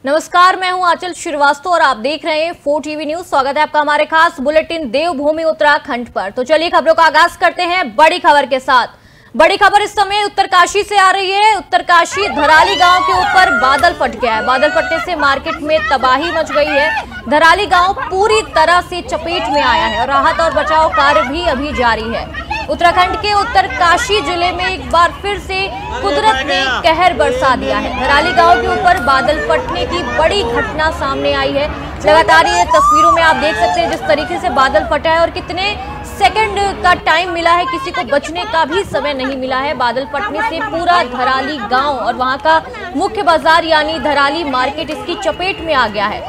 नमस्कार, मैं हूं आंचल श्रीवास्तव और आप देख रहे हैं 4 टीवी न्यूज। स्वागत है आपका हमारे खास बुलेटिन देवभूमि उत्तराखंड पर। तो चलिए खबरों का आगाज करते हैं बड़ी खबर के साथ। बड़ी खबर इस समय उत्तरकाशी से आ रही है। उत्तरकाशी धराली गांव के ऊपर बादल फट गया है। बादल फटने से मार्केट में तबाही मच गई है। धराली गांव पूरी तरह से चपेट में आया है और राहत और बचाव कार्य भी अभी जारी है। उत्तराखंड के उत्तरकाशी जिले में एक बार फिर से कुदरत ने कहर बरसा दिया है। धराली गांव के ऊपर बादल फटने की बड़ी घटना सामने आई है। लगातार ये तस्वीरों में आप देख सकते हैं जिस तरीके से बादल फटा है और कितने सेकंड का टाइम मिला है, किसी को बचने का भी समय नहीं मिला है। बादल फटने से पूरा धराली गांव और वहां का मुख्य बाजार यानी धराली मार्केट इसकी चपेट में आ गया है।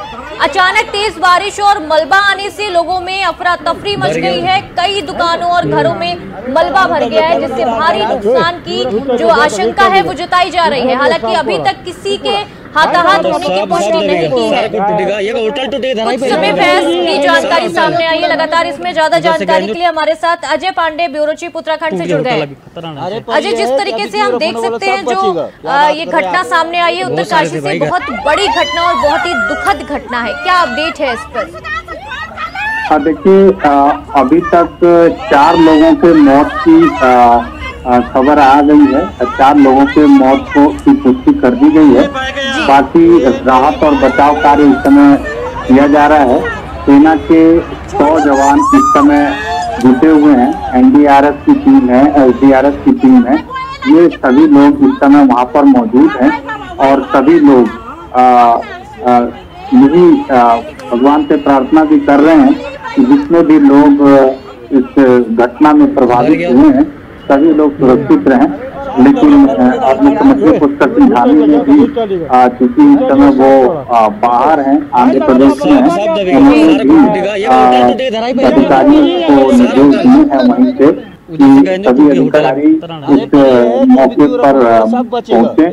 अचानक तेज बारिश और मलबा आने से लोगों में अफरा तफरी मच गई है। कई दुकानों और घरों में मलबा भर गया है जिससे भारी नुकसान की जो आशंका है वो जताई जा रही है। हालांकि अभी तक किसी के हाथाहाथ होने की पुष्टि नहीं की है। कुछ समय फैज की जानकारी सामने आई है। लगातार इसमें ज्यादा जानकारी के लिए हमारे साथ अजय पांडे ब्यूरो चीफ उत्तराखंड से जुड़ गए। अजय, जिस तरीके से हम देख सकते हैं जो ये घटना सामने आई है उत्तरकाशी से, बहुत बड़ी घटना और बहुत ही दुखद घटना है, क्या अपडेट है इस पर? देखिए, अभी तक 4 लोगों के मौत की खबर आ गई है। 4 लोगों के मौत की पुष्टि कर दी गई है। बाकी राहत और बचाव कार्य इस समय किया जा रहा है। सेना के 100 जवान इस समय जुटे हुए हैं। एनडीआरएफ की टीम है, एसडीआरएफ की टीम है। ये सभी लोग इस समय वहां पर मौजूद हैं और सभी लोग यही भगवान से प्रार्थना भी कर रहे हैं कि जितने भी लोग इस घटना में प्रभावित हुए हैं सभी लोग सुरक्षित रहें। लेकिन मुख्यमंत्री पुष्कर सिंह धामी ने भी चूंकि इस समय वो बाहर हैं, आंध्र प्रदेश में हैं, उन्होंने भी अधिकारियों को निर्देश दिए हैं वहीं से कि सभी अधिकारी इस मौके पर पहुंचे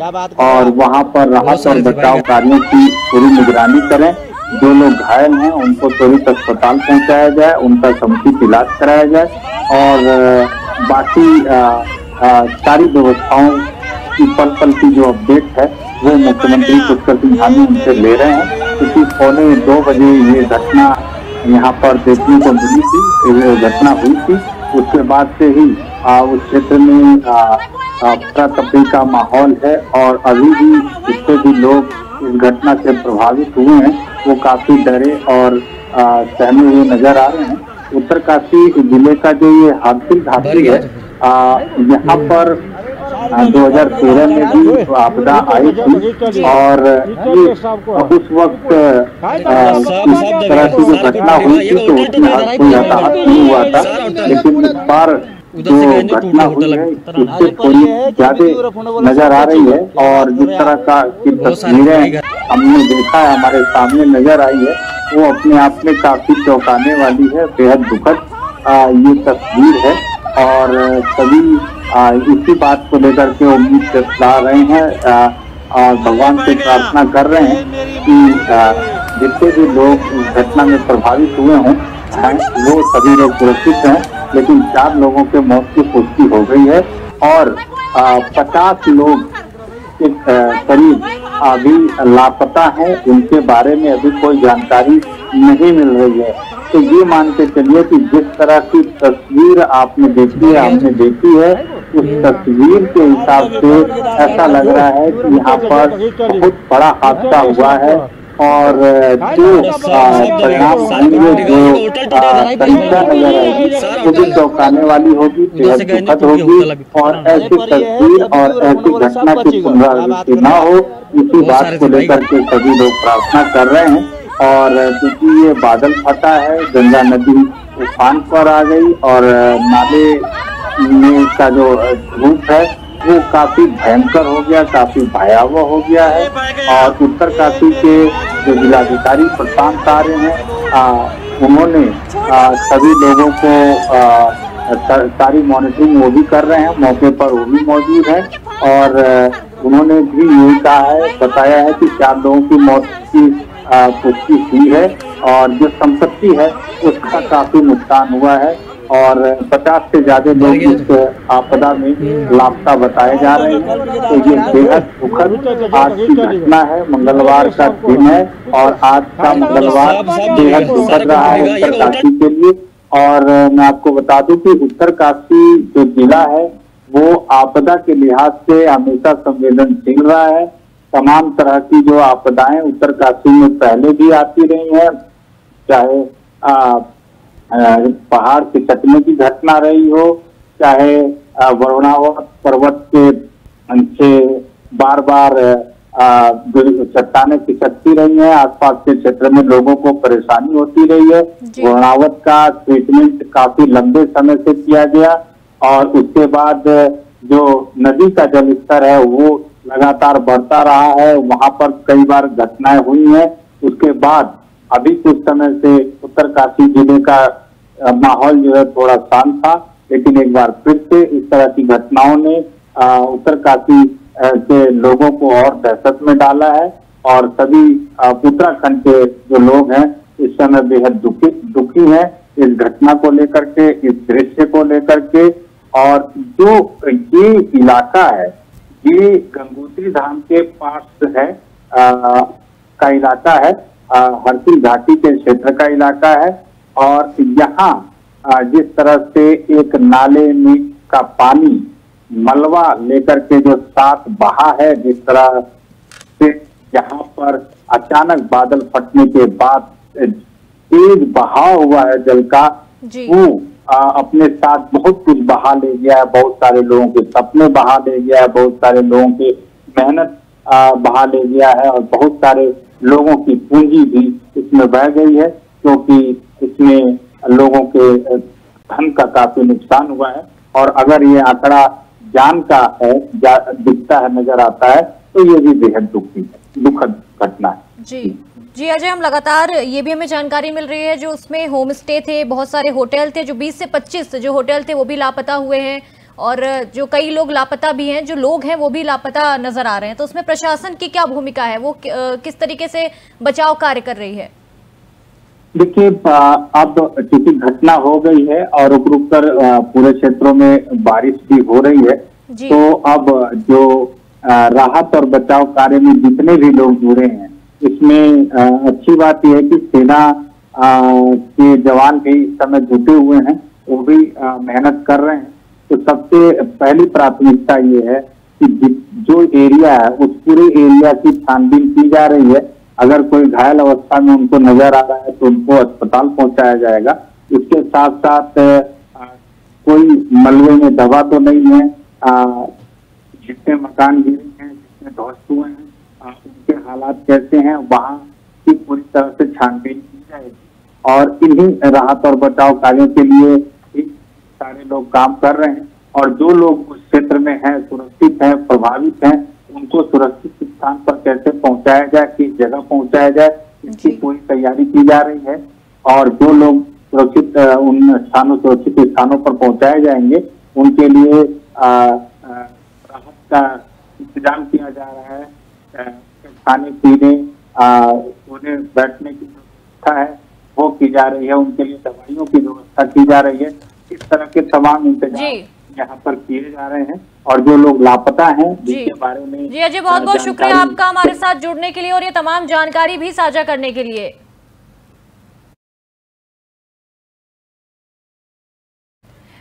और वहां पर राहत और बचाव कार्यों की पूरी निगरानी करें। जो लोग घायल हैं उनको त्वरित अस्पताल पहुंचाया जाए, उनका समुचित इलाज कराया जाए और बाकी सारी व्यवस्थाओं की पल की जो अपडेट है वो मुख्यमंत्री पुष्कर सिंह धामी उनसे ले रहे हैं। क्योंकि 1:45 बजे ये घटना यहाँ पर देखने को मिली थी, घटना हुई थी। उसके बाद से ही उस क्षेत्र में अफरा-तफरी का माहौल है और अभी भी जितने भी लोग इस घटना से प्रभावित हुए हैं वो काफी डरे और सहमे हुए नजर आ रहे हैं। उत्तरकाशी जिले का जो ये हादसी घाटी है, यहाँ पर 2013 में भी आपदा आई थी और ये उस वक्त इस तरह की जो घटना हुई थी तो उसमें कोई हताहत नहीं हुआ था। लेकिन इस बार जो घटना हुई है इससे थोड़ी ज्यादा नजर आ रही है और जिस तरह की तस्वीरें हमने देखा है, हमारे सामने नजर आई है, वो अपने आप में काफी चौंकाने वाली है, बेहद दुखद ये तस्वीर है। और सभी इसी बात को लेकर के उम्मीद जता रहे हैं और भगवान से प्रार्थना कर रहे हैं कि जितने भी लोग इस घटना में प्रभावित हुए हों वो सभी लोग सुरक्षित हैं। लेकिन 4 लोगों के मौत की पुष्टि हो गई है और 50 लोग करीब अभी लापता हैं। उनके बारे में अभी कोई जानकारी नहीं मिल रही है। तो ये मान के चलिए कि जिस तरह की तस्वीर आपने देखी है, हमने देखी है, उस तस्वीर के हिसाब से ऐसा लग रहा है कि यहाँ पर बहुत बड़ा हादसा हुआ है और जो परिणाम होंगे, जो संख्या नजर आएगी वो भी चौंकाने वाली होगी, बेहद दुखद होगी और ऐसी तस्वीर और ऐसी घटना की पुनरावृत्ति न हो, इसी बात को लेकर के सभी लोग प्रार्थना कर रहे हैं। और क्योंकि ये बादल फटा है, गंगा नदी उफान पर आ गई और नाले में का जो रूप है वो काफी भयंकर हो गया, काफी भयावह हो गया है। और उत्तरकाशी के जो जिलाधिकारी प्रशांत आर्य हैं उन्होंने सभी लोगों को सारी मॉनिटरिंग वो भी कर रहे हैं, मौके पर वो भी मौजूद है और उन्होंने भी यही कहा है, बताया है कि 4 लोगों की मौत की पुष्टि हुई है और जो संपत्ति है उसका काफी नुकसान हुआ है और 50 से ज्यादा लोग इस आपदा में लापता बताए जा रहे हैं। तो ये बेहद दुखद आज की घटना है, मंगलवार का दिन है और आज का मंगलवार बेहद दुखद रहा है उत्तरकाशी के लिए। और मैं आपको बता दूं कि उत्तरकाशी जो जिला है वो आपदा के लिहाज से हमेशा संवेदनशील रहा है। तमाम तरह की जो आपदाएं उत्तरकाशी में पहले भी आती रही हैं, चाहे पहाड़ खिसकने की घटना रही हो, चाहे वरुणावत पर्वत के से बार बार चट्टानें खिसकती रही हैं, आसपास के क्षेत्र में लोगों को परेशानी होती रही है। वरुणावत का ट्रीटमेंट काफी लंबे समय से किया गया और उसके बाद जो नदी का जल स्तर है वो लगातार बढ़ता रहा है, वहां पर कई बार घटनाएं हुई हैं। उसके बाद अभी कुछ समय से उत्तरकाशी जिले का माहौल जो है थोड़ा शांत था, लेकिन एक बार फिर से इस तरह की घटनाओं ने उत्तरकाशी के लोगों को और दहशत में डाला है और सभी उत्तराखंड के जो लोग हैं इस समय बेहद दुखी हैं इस घटना को लेकर के, इस दृश्य को लेकर के। और जो ये इलाका है ये गंगोत्री धाम के पास है का इलाका है, हरसिल घाटी के क्षेत्र का इलाका है और यहाँ जिस तरह से एक नाले में का पानी मलबा लेकर के जो साथ बहा है, जिस तरह से यहाँ पर अचानक बादल फटने के बाद तेज बहाव हुआ है जल का, वो अपने साथ बहुत कुछ बहा ले गया है। बहुत सारे लोगों के सपने बहा ले गया है, बहुत सारे लोगों की मेहनत बहा ले गया है और बहुत सारे लोगों की पूंजी भी इसमें बह गई है, क्योंकि इसमें लोगों के धन का काफी नुकसान हुआ है। और अगर ये आंकड़ा जान का है, दिखता है, नजर आता है, तो ये भी बेहद दुखद घटना है। जी अजय, हम लगातार ये भी हमें जानकारी मिल रही है जो उसमें होम स्टे थे, बहुत सारे होटल थे, जो 20 से 25 जो होटल थे वो भी लापता हुए हैं और जो कई लोग लापता भी हैं, जो लोग हैं वो भी लापता नजर आ रहे हैं। तो उसमें प्रशासन की क्या भूमिका है, वो किस तरीके से बचाव कार्य कर रही है? देखिए, अब चूंकि घटना हो गई है और रुक कर पूरे क्षेत्रों में बारिश भी हो रही है, तो अब जो राहत और बचाव कार्य में जितने भी लोग जुड़े हैं, इसमें अच्छी बात यह है कि सेना के जवान भी इस समय जुटे हुए हैं, वो भी मेहनत कर रहे हैं। तो सबसे पहली प्राथमिकता ये है कि जो एरिया है उस पूरे एरिया की छानबीन की जा रही है। अगर कोई घायल अवस्था में उनको नजर आ रहा है तो उनको अस्पताल पहुंचाया जाएगा। इसके साथ साथ कोई मलबे में दबा तो नहीं है, जितने मकान गिरे हैं, जितने ध्वस्त हुए हैं, उनके हालात कैसे हैं, वहां की पूरी तरह से छानबीन की जाएगी। और इन्हीं राहत और बचाव कार्यों के लिए सारे लोग काम कर रहे हैं और जो लोग उस क्षेत्र में हैं, सुरक्षित हैं, प्रभावित हैं, उनको सुरक्षित स्थान पर कैसे पहुंचाया जाए, किस जगह पहुंचाया जाए, इसकी पूरी तैयारी की जा रही है। और जो लोग सुरक्षित सुरक्षित स्थानों पर पहुंचाए जाएंगे उनके लिए राहत का इंतजाम किया जा रहा है। खाने पीने, सोने बैठने की व्यवस्था है वो की जा रही है, उनके लिए दवाइयों की व्यवस्था की जा रही है। इस तरह के तमाम इंतजाम यहाँ पर किए जा रहे हैं। और जो लोग लापता हैं जिसके बारे में जी अजय, बहुत बहुत शुक्रिया आपका हमारे साथ जुड़ने के लिए और ये तमाम जानकारी भी साझा करने के लिए।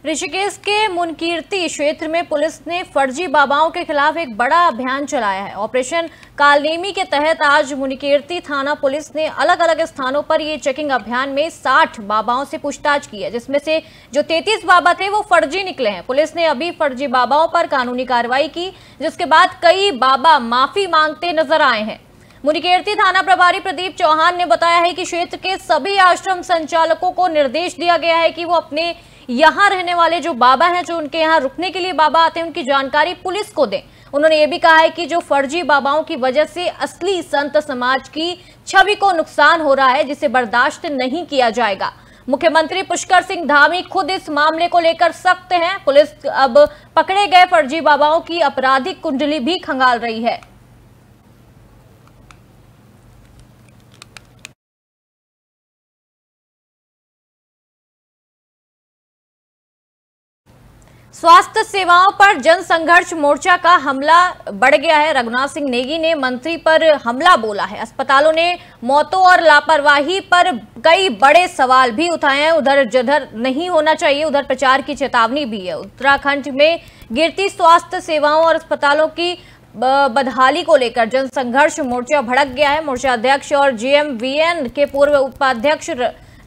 ऋषिकेश के मुनकीर्ती क्षेत्र में पुलिस ने फर्जी बाबाओं के खिलाफ एक बड़ा अभियान चलाया है। ऑपरेशन कालनेमी के तहत आज मुनकीर्ती थाना पुलिस ने अलग अलग स्थानों पर ये चेकिंग अभियान में 60 बाबाओं से पूछताछ की है, जिसमें से जो 33 बाबा थे वो फर्जी निकले हैं। पुलिस ने अभी फर्जी बाबाओं पर कानूनी कार्रवाई की, जिसके बाद कई बाबा माफी मांगते नजर आए हैं। मुनकीर्ती थाना प्रभारी प्रदीप चौहान ने बताया है कि क्षेत्र के सभी आश्रम संचालकों को निर्देश दिया गया है कि वो अपने यहाँ रहने वाले जो बाबा हैं, जो उनके यहाँ रुकने के लिए बाबा आते हैं, उनकी जानकारी पुलिस को दें। उन्होंने ये भी कहा है कि जो फर्जी बाबाओं की वजह से असली संत समाज की छवि को नुकसान हो रहा है, जिसे बर्दाश्त नहीं किया जाएगा। मुख्यमंत्री पुष्कर सिंह धामी खुद इस मामले को लेकर सख्त हैं। पुलिस अब पकड़े गए फर्जी बाबाओं की आपराधिक कुंडली भी खंगाल रही है। स्वास्थ्य सेवाओं पर जन संघर्ष मोर्चा का हमला बढ़ गया है। रघुनाथ सिंह नेगी ने मंत्री पर हमला बोला है। अस्पतालों ने मौतों और लापरवाही पर कई बड़े सवाल भी उठाए हैं। उधर जिधर नहीं होना चाहिए उधर प्रचार की चेतावनी भी है। उत्तराखंड में गिरती स्वास्थ्य सेवाओं और अस्पतालों की बदहाली को लेकर जन संघर्ष मोर्चा भड़क गया है। मोर्चा अध्यक्ष और जेएमवीएन के पूर्व उपाध्यक्ष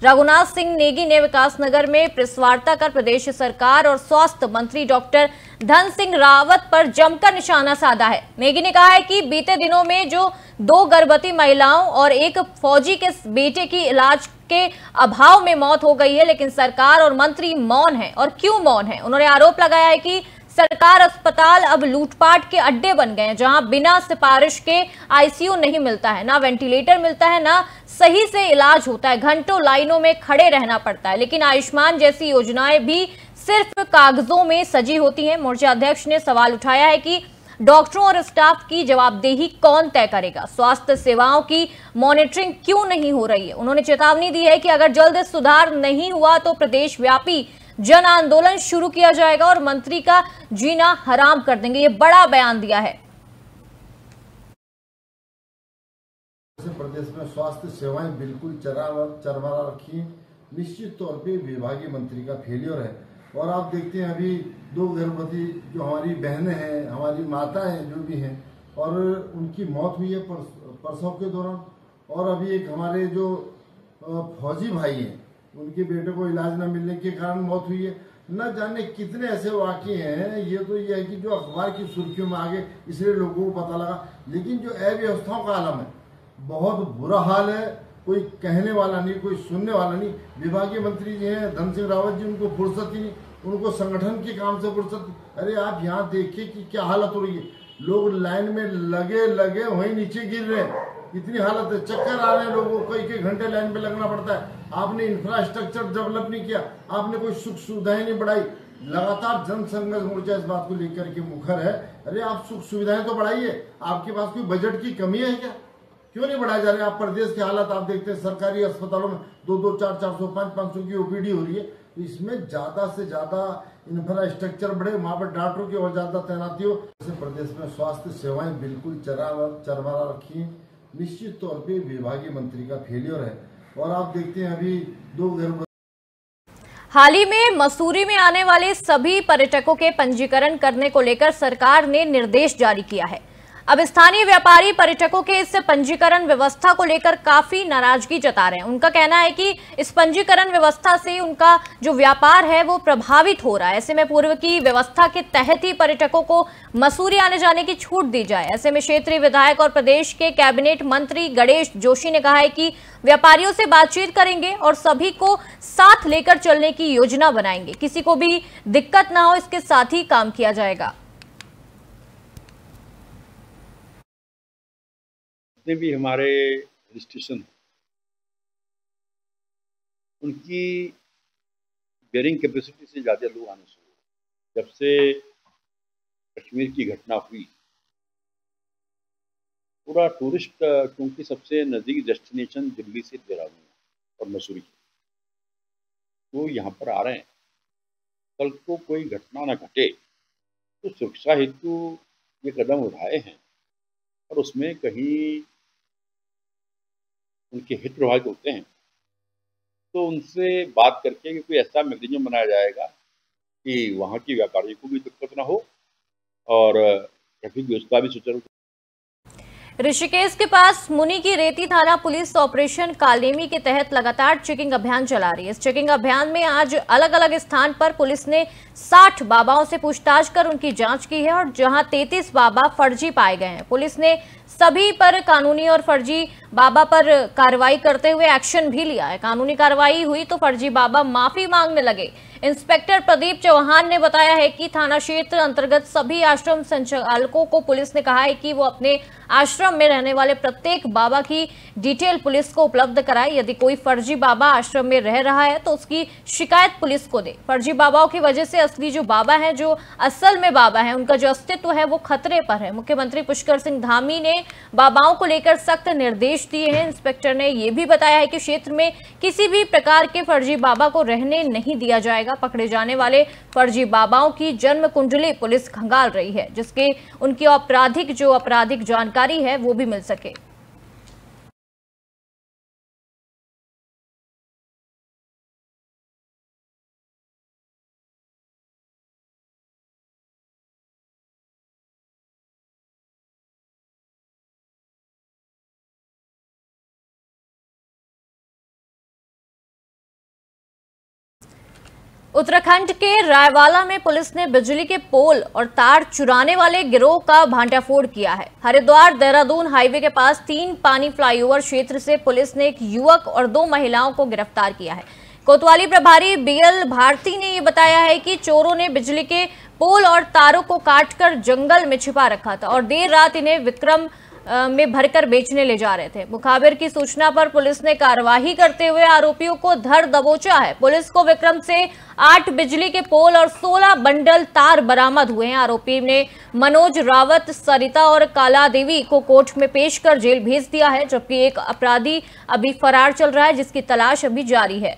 रघुनाथ सिंह नेगी ने विकासनगर में प्रेस वार्ता कर प्रदेश सरकार और स्वास्थ्य मंत्री डॉक्टर धन सिंह रावत पर जमकर निशाना साधा है। नेगी ने कहा है कि बीते दिनों में जो 2 गर्भवती महिलाओं और एक फौजी के बेटे की इलाज के अभाव में मौत हो गई है, लेकिन सरकार और मंत्री मौन है। और क्यों मौन है? उन्होंने आरोप लगाया है कि सरकार अस्पताल अब लूटपाट के अड्डे बन गए हैं, जहां बिना सिफारिश के आईसीयू नहीं मिलता है, ना वेंटिलेटर मिलता है, ना सही से इलाज होता है, घंटों लाइनों में खड़े रहना पड़ता है। लेकिन आयुष्मान जैसी योजनाएं भी सिर्फ कागजों में सजी होती हैं। मोर्चा अध्यक्ष ने सवाल उठाया है कि डॉक्टरों और स्टाफ की जवाबदेही कौन तय करेगा? स्वास्थ्य सेवाओं की मॉनिटरिंग क्यों नहीं हो रही है? उन्होंने चेतावनी दी है कि अगर जल्द सुधार नहीं हुआ तो प्रदेश व्यापी जन आंदोलन शुरू किया जाएगा और मंत्री का जीना हराम कर देंगे। ये बड़ा बयान दिया है। प्रदेश में स्वास्थ्य सेवाएं बिल्कुल चरमरा रखी हैं। निश्चित तौर पे विभागीय मंत्री का फेलियर है। और आप देखते हैं अभी 2 गर्भवती जो हमारी बहनें हैं, हमारी माताएं जो भी हैं, और उनकी मौत हुई है प्रसव के दौरान। और अभी एक हमारे जो फौजी भाई हैं, उनके बेटे को इलाज न मिलने के कारण मौत हुई है। न जाने कितने ऐसे वाकये हैं। ये तो ये है कि जो अखबार की सुर्खियों में आगे इसलिए लोगों को पता लगा। लेकिन जो अव्यवस्थाओं का आलम है, बहुत बुरा हाल है। कोई कहने वाला नहीं, कोई सुनने वाला नहीं। विभागीय मंत्री जी हैं धन सिंह रावत जी, उनको फुर्सत ही नहीं, उनको संगठन के काम से फुर्सत। अरे आप यहाँ देखिए कि क्या हालत हो रही है। लोग लाइन में लगे वहीं नीचे गिर रहे हैं। इतनी हालत है, चक्कर आ रहे हैं लोगों को। कई घंटे लाइन में लगना पड़ता है। आपने इंफ्रास्ट्रक्चर डेवलप नहीं किया, आपने कोई सुख सुविधाएं नहीं बढ़ाई। लगातार जन संघर्ष मोर्चा इस बात को लेकर के मुखर है। अरे आप सुख सुविधाएं तो बढ़ाइए। आपके पास कोई बजट की कमी है क्या? क्यों नहीं बढ़ाए जा रहे? आप प्रदेश के हालात आप देखते हैं, सरकारी अस्पतालों में 2-2, 400, 500 की ओपीडी हो रही है। तो इसमें ज्यादा से ज्यादा इंफ्रास्ट्रक्चर बढ़े, वहां पर डॉक्टरों की और ज्यादा तैनाती हो। प्रदेश में स्वास्थ्य सेवाएं बिल्कुल चरमरा रखी हैं। निश्चित तौर पे विभागीय मंत्री का फेलियर है। और आप देखते हैं अभी 2 गर्भवती। हाल ही में मसूरी में आने वाले सभी पर्यटकों के पंजीकरण करने को लेकर सरकार ने निर्देश जारी किया है। अब स्थानीय व्यापारी पर्यटकों के इस पंजीकरण व्यवस्था को लेकर काफी नाराजगी जता रहे हैं। उनका कहना है कि इस पंजीकरण व्यवस्था से उनका जो व्यापार है वो प्रभावित हो रहा है। ऐसे में पूर्व की व्यवस्था के तहत ही पर्यटकों को मसूरी आने जाने की छूट दी जाए। ऐसे में क्षेत्रीय विधायक और प्रदेश के कैबिनेट मंत्री गणेश जोशी ने कहा है कि व्यापारियों से बातचीत करेंगे और सभी को साथ लेकर चलने की योजना बनाएंगे। किसी को भी दिक्कत ना हो, इसके साथ ही काम किया जाएगा। जितने भी हमारे रजिस्ट्रेशन उनकी बेरिंग कैपेसिटी से ज़्यादा लोग आने शुरू हुए। जब से कश्मीर की घटना हुई, पूरा टूरिस्ट, क्योंकि सबसे नज़दीक डेस्टिनेशन दिल्ली से देहरादून और मसूरी, तो यहाँ पर आ रहे हैं। कल को कोई घटना न घटे तो सुरक्षा हेतु ये कदम उठाए हैं। और उसमें कहीं उनके हित प्रभावित होते हैं तो उनसे बात करके कि कोई ऐसा मैकेनिज्म बनाया जाएगा कि वहाँ की व्यापारियों को भी दिक्कत ना हो और ट्रैफिक व्यवस्था भी सुचारू। ऋषिकेश के पास मुनि की रेती थाना पुलिस ऑपरेशन कालेमी के तहत लगातार चेकिंग अभियान चला रही है। इस चेकिंग अभियान में आज अलग अलग स्थान पर पुलिस ने 60 बाबाओं से पूछताछ कर उनकी जांच की है और जहां 33 बाबा फर्जी पाए गए हैं। पुलिस ने सभी पर कानूनी और फर्जी बाबा पर कार्रवाई करते हुए एक्शन भी लिया है। कानूनी कार्रवाई हुई तो फर्जी बाबा माफी मांगने लगे। इंस्पेक्टर प्रदीप चौहान ने बताया है कि थाना क्षेत्र अंतर्गत सभी आश्रम संचालकों को पुलिस ने कहा है कि वो अपने आश्रम में रहने वाले प्रत्येक बाबा की डिटेल पुलिस को उपलब्ध कराए। यदि कोई फर्जी बाबा आश्रम में रह रहा है तो उसकी शिकायत पुलिस को दे। फर्जी बाबाओं की वजह से असली जो बाबा हैं, जो असल में बाबा हैं, उनका जो अस्तित्व है वो खतरे पर है। मुख्यमंत्री पुष्कर सिंह धामी ने बाबाओं को लेकर सख्त निर्देश दिए हैं। इंस्पेक्टर ने यह भी बताया है कि क्षेत्र में किसी भी प्रकार के फर्जी बाबा को रहने नहीं दिया जाएगा। जाएगा। पकड़े जाने वाले फर्जी बाबाओं की जन्म कुंडली पुलिस खंगाल रही है, जिसके उनकी आपराधिक जानकारी है वो भी मिल सके। उत्तराखंड के रायवाला में पुलिस ने बिजली के पोल और तार चुराने वाले गिरोह का भांडाफोड़ किया है। हरिद्वार देहरादून हाईवे के पास 3 पानी फ्लाईओवर क्षेत्र से पुलिस ने एक युवक और 2 महिलाओं को गिरफ्तार किया है। कोतवाली प्रभारी बीएल भारती ने ये बताया है कि चोरों ने बिजली के पोल और तारों को काटकर जंगल में छिपा रखा था और देर रात इन्हें विक्रम में भरकर बेचने ले जा रहे थे। मुखाबिर की सूचना पर पुलिस ने कार्यवाही करते हुए आरोपियों को धर दबोचा है। पुलिस को विक्रम से 8 बिजली के पोल और 16 बंडल तार बरामद हुए हैं। आरोपी ने मनोज रावत, सरिता और काला देवी को कोर्ट में पेश कर जेल भेज दिया है, जबकि एक अपराधी अभी फरार चल रहा है, जिसकी तलाश अभी जारी है।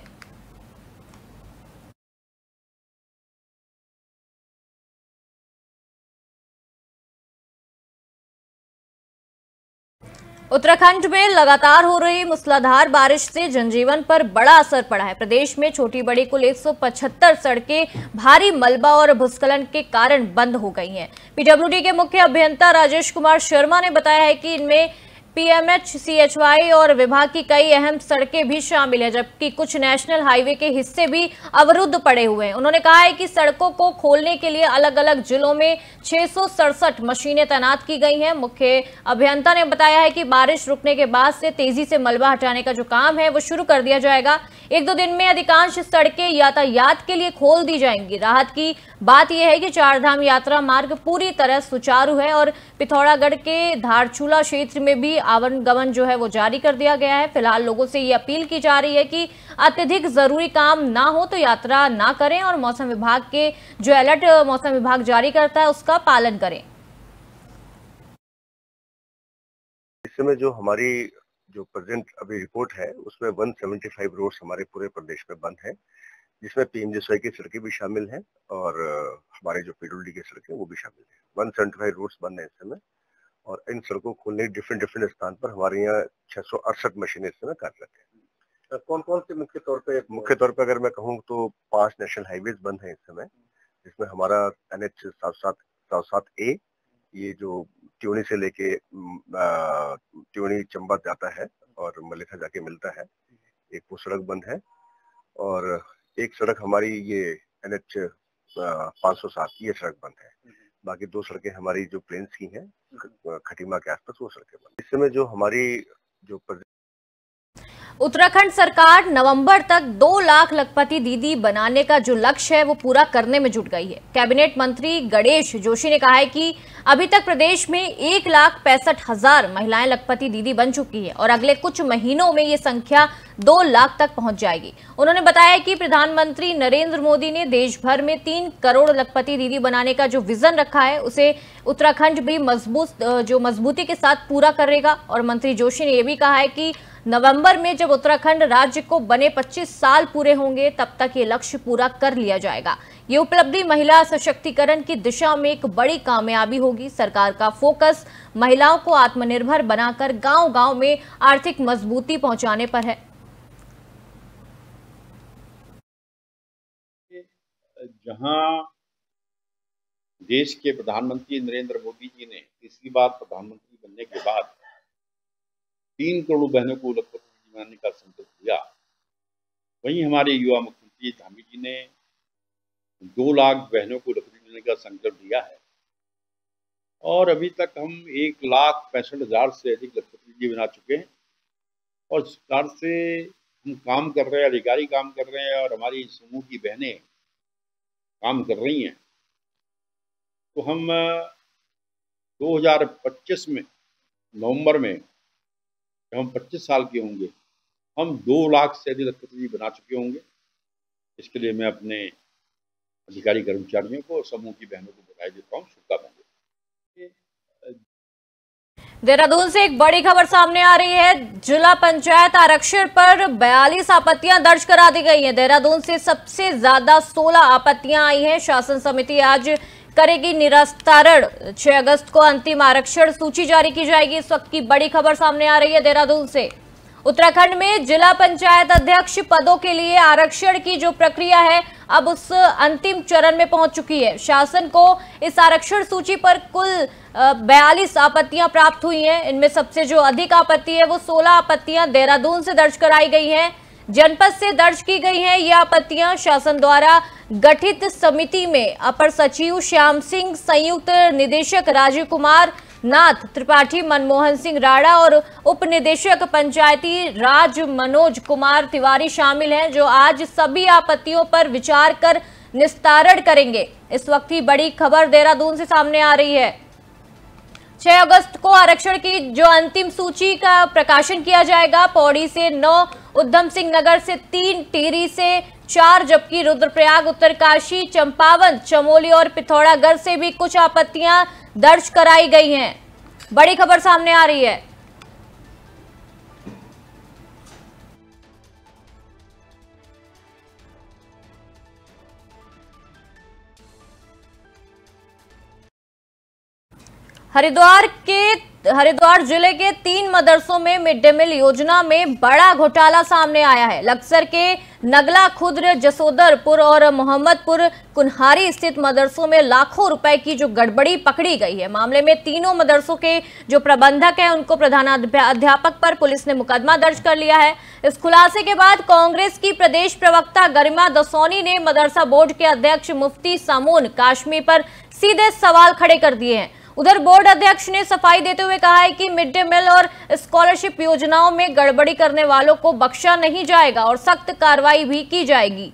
उत्तराखंड में लगातार हो रही मूसलाधार बारिश से जनजीवन पर बड़ा असर पड़ा है। प्रदेश में छोटी बड़ी कुल 175 सड़कें भारी मलबा और भूस्खलन के कारण बंद हो गई हैं। पीडब्ल्यूडी के मुख्य अभियंता राजेश कुमार शर्मा ने बताया है कि इनमें पीएमएच, सीएचवाई और विभाग की कई अहम सड़कें भी शामिल है, जबकि कुछ नेशनल हाईवे के हिस्से भी अवरुद्ध पड़े हुए हैं। उन्होंने कहा है कि सड़कों को खोलने के लिए अलग अलग जिलों में 667 मशीनें तैनात की गई हैं। मुख्य अभियंता ने बताया है कि बारिश रुकने के बाद से तेजी से मलबा हटाने का जो काम है वो शुरू कर दिया जाएगा। 1-2 दिन में अधिकांश सड़कें यातायात के लिए खोल दी जाएंगी। राहत की बात यह है कि चारधाम यात्रा मार्ग पूरी तरह सुचारू है और पिथौरागढ़ के धारचूला क्षेत्र में भी आवागमन जो है वो जारी कर दिया गया है। फिलहाल लोगों से ये अपील की जा रही है कि अत्यधिक जरूरी काम ना हो तो यात्रा ना करें और मौसम विभाग के जो अलर्ट मौसम विभाग जारी करता है उसका पालन करें। इस समय जो हमारी जो प्रेजेंट अभी रिपोर्ट है उसमें 175 रोड्स हमारे पूरे प्रदेश में बंद है, जिसमें पीएमजीएसवाई की सड़कें भी शामिल हैं और हमारे जो पीडब्ल्यूडी की सड़कें वो भी शामिल हैं। 175 रोड्स बंद है इस समय और इन सड़कों को खोलने डिफरेंट स्थान पर हमारे यहाँ 668 मशीनें इस समय कार्यरत है। कौन कौन से मुख्य तौर पे अगर मैं कहूँ तो 5 नेशनल हाईवेज बंद है इस समय, जिसमें हमारा NH 77A ये जो ट्यूनी से लेके ट्यूनी चंबा जाता है और मलिथा जाके मिलता है, एक वो सड़क बंद है और एक सड़क हमारी ये NH 507 ये सड़क बंद है। बाकी 2 सड़कें हमारी जो प्लेन्स की हैं खटीमा के आसपास वो सड़कें बंद। इस समय जो हमारी जो उत्तराखंड सरकार नवंबर तक 2 लाख लखपति दीदी बनाने का जो लक्ष्य है वो पूरा करने में जुट गई है। कैबिनेट मंत्री गणेश जोशी ने कहा है कि अभी तक प्रदेश में 1,65,000 महिलाएं लखपति दीदी बन चुकी है और अगले कुछ महीनों में ये संख्या 2 लाख तक पहुंच जाएगी। उन्होंने बताया कि प्रधानमंत्री नरेंद्र मोदी ने देश भर में 3 करोड़ लखपति दीदी बनाने का जो विजन रखा है उसे उत्तराखंड भी मजबूती के साथ पूरा करेगा। और मंत्री जोशी ने यह भी कहा है कि नवंबर में जब उत्तराखंड राज्य को बने 25 साल पूरे होंगे तब तक ये लक्ष्य पूरा कर लिया जाएगा। ये उपलब्धि महिला सशक्तिकरण की दिशा में एक बड़ी कामयाबी होगी। सरकार का फोकस महिलाओं को आत्मनिर्भर बनाकर गांव-गांव में आर्थिक मजबूती पहुंचाने पर है। जहां देश के प्रधानमंत्री नरेंद्र मोदी जी ने तीसरी बार प्रधानमंत्री बनने के बाद 3 करोड़ बहनों को लखपति दीदी बनाने का संकल्प लिया, वहीं हमारे युवा मुख्यमंत्री धामी जी ने 2 लाख बहनों को लखपति बनाने का संकल्प लिया है और अभी तक हम 1,65,000 से अधिक लखपति दीदी बना चुके हैं और सरकार से हम काम कर रहे हैं, अधिकारी काम कर रहे हैं और हमारी समूह की बहनें काम कर रही हैं। तो हम 2025 में नवंबर में जब हम 25 साल के होंगे हम 2 लाख से अधिक लखपति दीदी बना चुके होंगे। इसके लिए मैं अपने अधिकारी कर्मचारियों को और समूह की बहनों को बधाई देता हूँ, शुभकामनाएं। देहरादून से एक बड़ी खबर सामने आ रही है। जिला पंचायत आरक्षण पर 42 आपत्तियां दर्ज करा दी गई हैं। देहरादून से सबसे ज्यादा 16 आपत्तियां आई हैं। शासन समिति आज करेगी निस्तारण। 6 अगस्त को अंतिम आरक्षण सूची जारी की जाएगी। इस वक्त की बड़ी खबर सामने आ रही है देहरादून से। उत्तराखंड में जिला पंचायत अध्यक्ष पदों के लिए आरक्षण की जो प्रक्रिया है अब उस अंतिम चरण में पहुंच चुकी है। शासन को इस आरक्षण सूची पर कुल 42 आपत्तियां प्राप्त हुई हैं। इनमें सबसे जो अधिक आपत्ति है वो 16 आपत्तियां देहरादून से दर्ज कराई गई हैं। जनपद से दर्ज की गई हैं ये आपत्तियां। शासन द्वारा गठित समिति में अपर सचिव श्याम सिंह, संयुक्त निदेशक राजीव कुमार नाथ त्रिपाठी, मनमोहन सिंह राणा और उप निदेशक पंचायती राज मनोज कुमार तिवारी शामिल हैं, जो आज सभी आपत्तियों पर विचार कर निस्तारण करेंगे। इस वक्त की बड़ी खबर देहरादून से सामने आ रही है। 6 अगस्त को आरक्षण की जो अंतिम सूची का प्रकाशन किया जाएगा। पौड़ी से 9, उधम सिंह नगर से 3, टिहरी से 4, जबकि रुद्रप्रयाग, उत्तरकाशी, चंपावत, चमोली और पिथौरागढ़ से भी कुछ आपत्तियां दर्ज कराई गई हैं। बड़ी खबर सामने आ रही है। हरिद्वार जिले के 3 मदरसों में मिड डे मील योजना में बड़ा घोटाला सामने आया है। लक्सर के नगला खुर्द, जसोदरपुर और मोहम्मदपुर कुन्हारी स्थित मदरसों में लाखों रुपए की जो गड़बड़ी पकड़ी गई है। मामले में तीनों मदरसों के जो प्रबंधक हैं उनको प्रधानाध्यापक पर पुलिस ने मुकदमा दर्ज कर लिया है। इस खुलासे के बाद कांग्रेस की प्रदेश प्रवक्ता गरिमा दसौनी ने मदरसा बोर्ड के अध्यक्ष मुफ्ती सामून काशमी पर सीधे सवाल खड़े कर दिए हैं। उधर बोर्ड अध्यक्ष ने सफाई देते हुए कहा है कि मिड डे मील और स्कॉलरशिप योजनाओं में गड़बड़ी करने वालों को बख्शा नहीं जाएगा और सख्त कार्रवाई भी की जाएगी।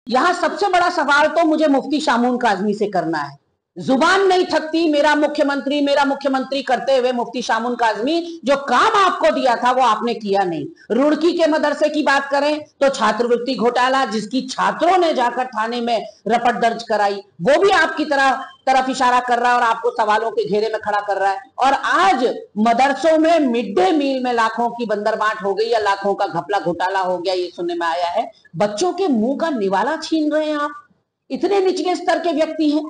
यहां सबसे बड़ा सवाल तो मुझे मुफ्ती शामून काजमी से करना है। जुबान नहीं थकती मेरा मुख्यमंत्री करते हुए मुफ्ती शामून काजमी, जो काम आपको दिया था वो आपने किया नहीं। रुड़की के मदरसे की बात करें तो छात्रवृत्ति घोटाला, जिसकी छात्रों ने जाकर थाने में रपट दर्ज कराई, वो भी आपकी तरफ इशारा कर रहा है और आपको सवालों के घेरे में खड़ा कर रहा है। और आज मदरसों में मिड डे मील में लाखों की बंदरबांट हो गई या लाखों का घपला घोटाला हो गया, ये सुनने में आया है। बच्चों के मुंह का निवाला छीन रहे हैं आप, इतने निचले स्तर के व्यक्ति हैं।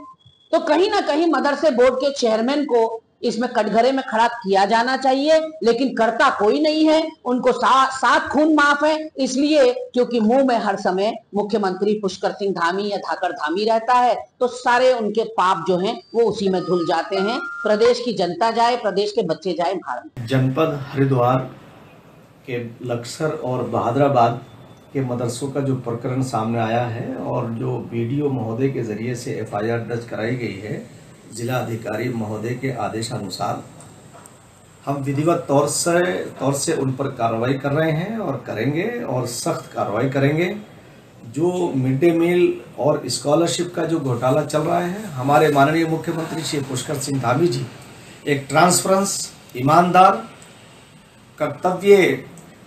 तो कहीं ना कहीं मदरसे बोर्ड के चेयरमैन को इसमें कटघरे में खड़ा किया जाना चाहिए, लेकिन करता कोई नहीं है। उनको सात खून माफ है, इसलिए क्योंकि मुंह में हर समय मुख्यमंत्री पुष्कर सिंह धामी या धाकड़ धामी रहता है, तो सारे उनके पाप जो हैं वो उसी में धुल जाते हैं। प्रदेश की जनता जाए, प्रदेश के बच्चे जाए भाड़ में। जनपद हरिद्वार के लक्सर और बहादुराबाद के मदरसों का जो प्रकरण सामने आया है और जो बीडीओ महोदय के जरिए से एफआईआर दर्ज कराई गई है जिला अधिकारी महोदय के आदेशानुसार, हम विधिवत तौर से उन पर कार्रवाई कर रहे हैं और करेंगे और सख्त कार्रवाई करेंगे। जो मिड डे मील और स्कॉलरशिप का जो घोटाला चल रहा है, हमारे माननीय मुख्यमंत्री श्री पुष्कर सिंह धामी जी एक ट्रांसपेरेंस, ईमानदार,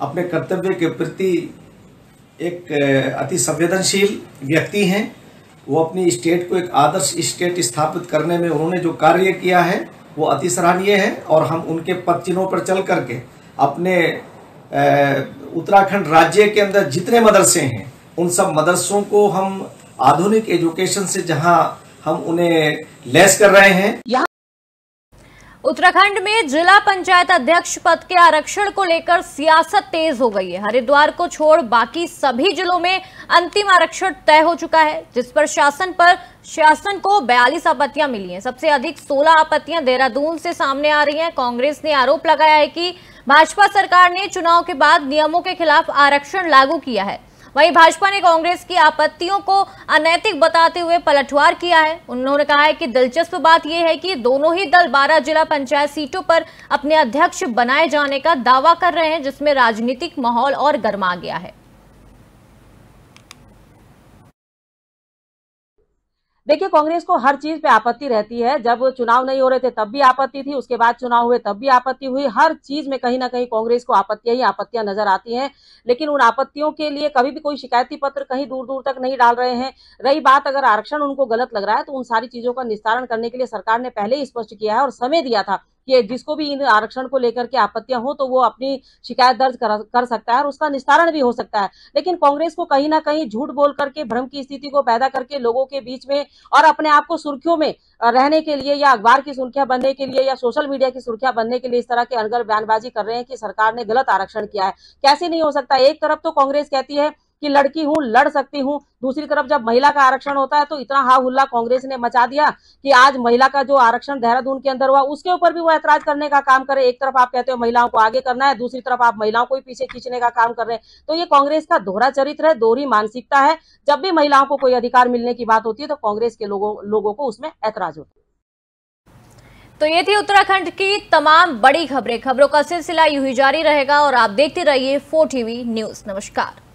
अपने कर्तव्य के प्रति एक अति संवेदनशील व्यक्ति हैं। वो अपनी स्टेट को एक आदर्श स्टेट स्थापित करने में उन्होंने जो कार्य किया है वो अति सराहनीय है और हम उनके पद चिन्हों पर चल करके अपने उत्तराखंड राज्य के अंदर जितने मदरसे हैं उन सब मदरसों को हम आधुनिक एजुकेशन से जहां हम उन्हें लैस कर रहे हैं। उत्तराखंड में जिला पंचायत अध्यक्ष पद के आरक्षण को लेकर सियासत तेज हो गई है। हरिद्वार को छोड़ बाकी सभी जिलों में अंतिम आरक्षण तय हो चुका है, जिस पर शासन को 42 आपत्तियां मिली हैं। सबसे अधिक 16 आपत्तियां देहरादून से सामने आ रही हैं। कांग्रेस ने आरोप लगाया है कि भाजपा सरकार ने चुनाव के बाद नियमों के खिलाफ आरक्षण लागू किया है। वहीं भाजपा ने कांग्रेस की आपत्तियों को अनैतिक बताते हुए पलटवार किया है। उन्होंने कहा है कि दिलचस्प बात यह है कि दोनों ही दल 12 जिला पंचायत सीटों पर अपने अध्यक्ष बनाए जाने का दावा कर रहे हैं, जिसमें राजनीतिक माहौल और गर्मा गया है। देखिए, कांग्रेस को हर चीज पे आपत्ति रहती है। जब चुनाव नहीं हो रहे थे तब भी आपत्ति थी, उसके बाद चुनाव हुए तब भी आपत्ति हुई। हर चीज में कहीं ना कहीं कांग्रेस को आपत्तियां ही आपत्तियां नजर आती हैं, लेकिन उन आपत्तियों के लिए कभी भी कोई शिकायती पत्र कहीं दूर दूर तक नहीं डाल रहे हैं। रही बात अगर आरक्षण उनको गलत लग रहा है तो उन सारी चीजों का निस्तारण करने के लिए सरकार ने पहले ही स्पष्ट किया है और समय दिया था कि जिसको भी इन आरक्षण को लेकर के आपत्तियां हो तो वो अपनी शिकायत दर्ज कर सकता है और उसका निस्तारण भी हो सकता है। लेकिन कांग्रेस को कहीं ना कहीं झूठ बोल करके, भ्रम की स्थिति को पैदा करके लोगों के बीच में और अपने आप को सुर्खियों में रहने के लिए या अखबार की सुर्खियां बनने के लिए या सोशल मीडिया की सुर्खियां बनने के लिए इस तरह के अनगर बयानबाजी कर रहे हैं कि सरकार ने गलत आरक्षण किया है। कैसे नहीं हो सकता? एक तरफ तो कांग्रेस कहती है कि लड़की हूं, लड़ सकती हूं, दूसरी तरफ जब महिला का आरक्षण होता है तो इतना हा हुल्ला कांग्रेस ने मचा दिया कि आज महिला का जो आरक्षण देहरादून के अंदर हुआ उसके ऊपर भी वो ऐतराज करने का काम करे। एक तरफ आप कहते हो महिलाओं को आगे करना है, दूसरी तरफ आप महिलाओं को ही पीछे खींचने का काम कर रहे हैं। तो ये कांग्रेस का दोहरा चरित्र है, दोहरी मानसिकता है। जब भी महिलाओं को कोई अधिकार मिलने की बात होती है तो कांग्रेस के लोगों को उसमें ऐतराज होता है। तो ये थी उत्तराखंड की तमाम बड़ी खबरें। खबरों का सिलसिला यूं ही जारी रहेगा और आप देखते रहिए 4 TV न्यूज। नमस्कार।